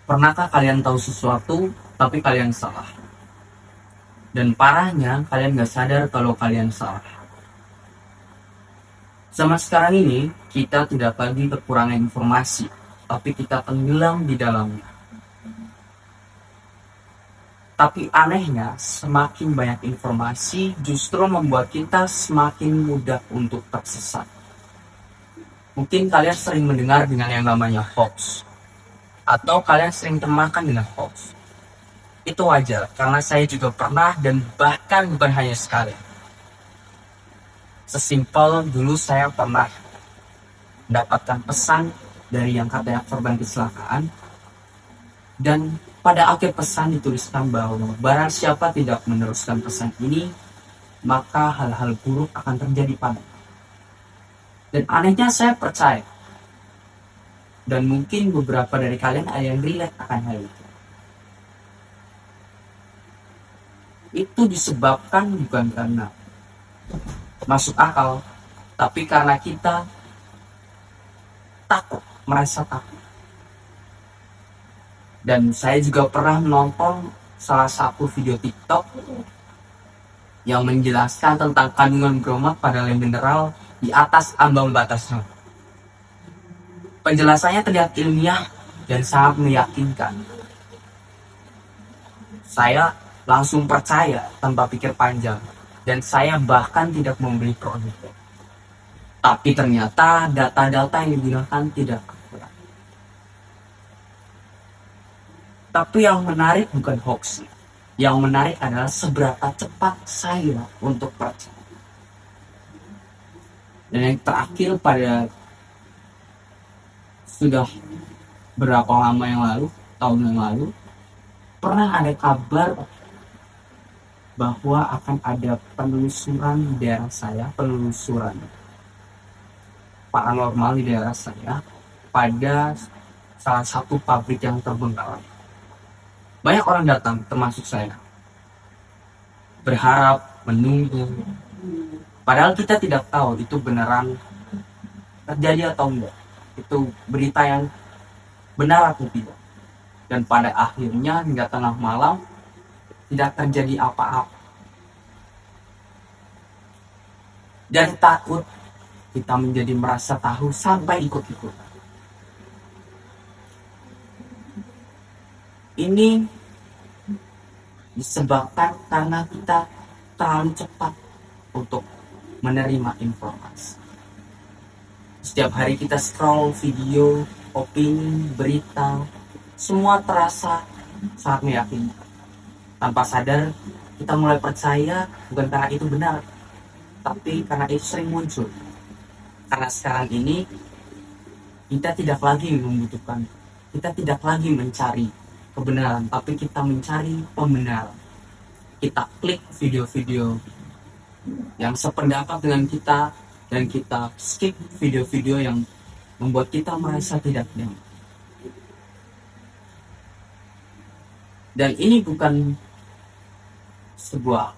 Pernahkah kalian tahu sesuatu, tapi kalian salah? Dan parahnya, kalian gak sadar kalau kalian salah. Zaman sekarang ini, kita tidak lagi kekurangan informasi, tapi kita tenggelam di dalamnya. Tapi anehnya, semakin banyak informasi justru membuat kita semakin mudah untuk tersesat. Mungkin kalian sering mendengar dengan yang namanya hoax, atau kalian sering termakan dengan hoax. Itu wajar, karena saya juga pernah dan bahkan bukan hanya sekali. Sesimpel dulu saya pernah mendapatkan pesan dari yang katanya korban kecelakaan, dan pada akhir pesan dituliskan bahwa barang siapa tidak meneruskan pesan ini, maka hal-hal buruk akan terjadi padanya. Dan anehnya saya percaya. Dan mungkin beberapa dari kalian ada yang relate akan hal itu. Itu disebabkan bukan karena masuk akal, tapi karena kita takut, merasa takut. Dan saya juga pernah menonton salah satu video TikTok yang menjelaskan tentang kandungan bromat pada lem mineral di atas ambang batasnya. Penjelasannya terlihat ilmiah dan sangat meyakinkan. Saya langsung percaya tanpa pikir panjang, dan saya bahkan tidak membeli produknya. Tapi ternyata data-data yang digunakan tidak akurat. Tapi yang menarik bukan hoax. Yang menarik adalah seberapa cepat saya untuk percaya. Dan yang terakhir, pada sudah berapa lama yang lalu, tahun yang lalu, pernah ada kabar bahwa akan ada penelusuran di daerah saya, penelusuran paranormal di daerah saya pada salah satu pabrik yang terbengkalai. Banyak orang datang, termasuk saya, berharap, menunggu. Padahal kita tidak tahu itu beneran terjadi atau enggak. Itu berita yang benar atau tidak. Dan pada akhirnya hingga tengah malam tidak terjadi apa-apa. Dari takut kita menjadi merasa tahu sampai ikut-ikut. Ini disebabkan karena kita terlalu cepat untuk menerima informasi. Setiap hari kita scroll video, opini, berita, semua terasa sangat meyakinkan. Tanpa sadar, kita mulai percaya bukan karena itu benar, tapi karena itu sering muncul. Karena sekarang ini, kita tidak lagi membutuhkan, kita tidak lagi mencari kebenaran, tapi kita mencari pembenaran. Kita klik video-video yang sependapat dengan kita, dan kita skip video-video yang membuat kita merasa tidak nyaman. Dan ini bukan sebuah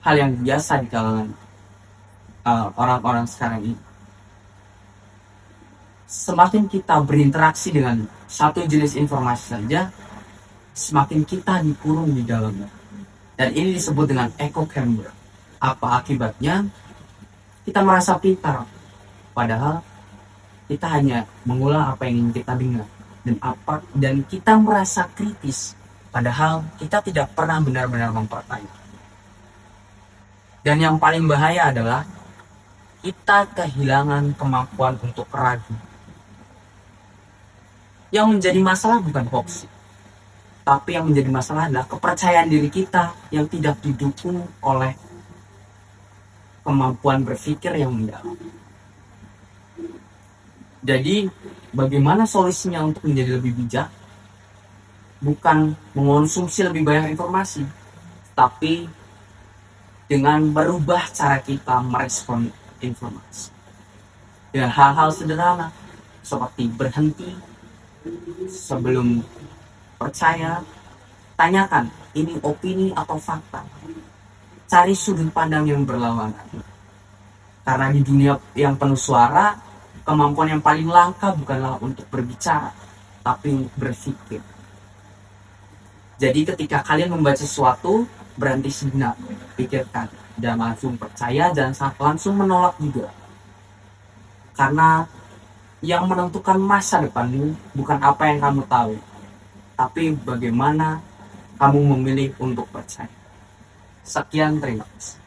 hal yang biasa di kalangan orang-orang sekarang ini. Semakin kita berinteraksi dengan satu jenis informasi saja, semakin kita dikurung di dalamnya. Dan ini disebut dengan echo chamber. Apa akibatnya? Kita merasa pintar, padahal kita hanya mengulang apa yang ingin kita dengar. Dan kita merasa kritis, padahal kita tidak pernah benar-benar mempertanyakan. Dan yang paling bahaya adalah kita kehilangan kemampuan untuk ragu. Yang menjadi masalah bukan hoax, tapi yang menjadi masalah adalah kepercayaan diri kita yang tidak didukung oleh kemampuan berpikir yang mendalam. Jadi, bagaimana solusinya untuk menjadi lebih bijak? Bukan mengonsumsi lebih banyak informasi, tapi dengan merubah cara kita merespon informasi. Dengan hal-hal sederhana, seperti berhenti sebelum percaya, tanyakan ini opini atau fakta. Cari sudut pandang yang berlawanan. Karena di dunia yang penuh suara, kemampuan yang paling langka bukanlah untuk berbicara, tapi berpikir. Jadi ketika kalian membaca sesuatu, berhenti sejenak, pikirkan. Jangan langsung percaya, jangan langsung menolak juga. Karena yang menentukan masa depanmu bukan apa yang kamu tahu, tapi bagaimana kamu memilih untuk percaya. Sekian, terima kasih.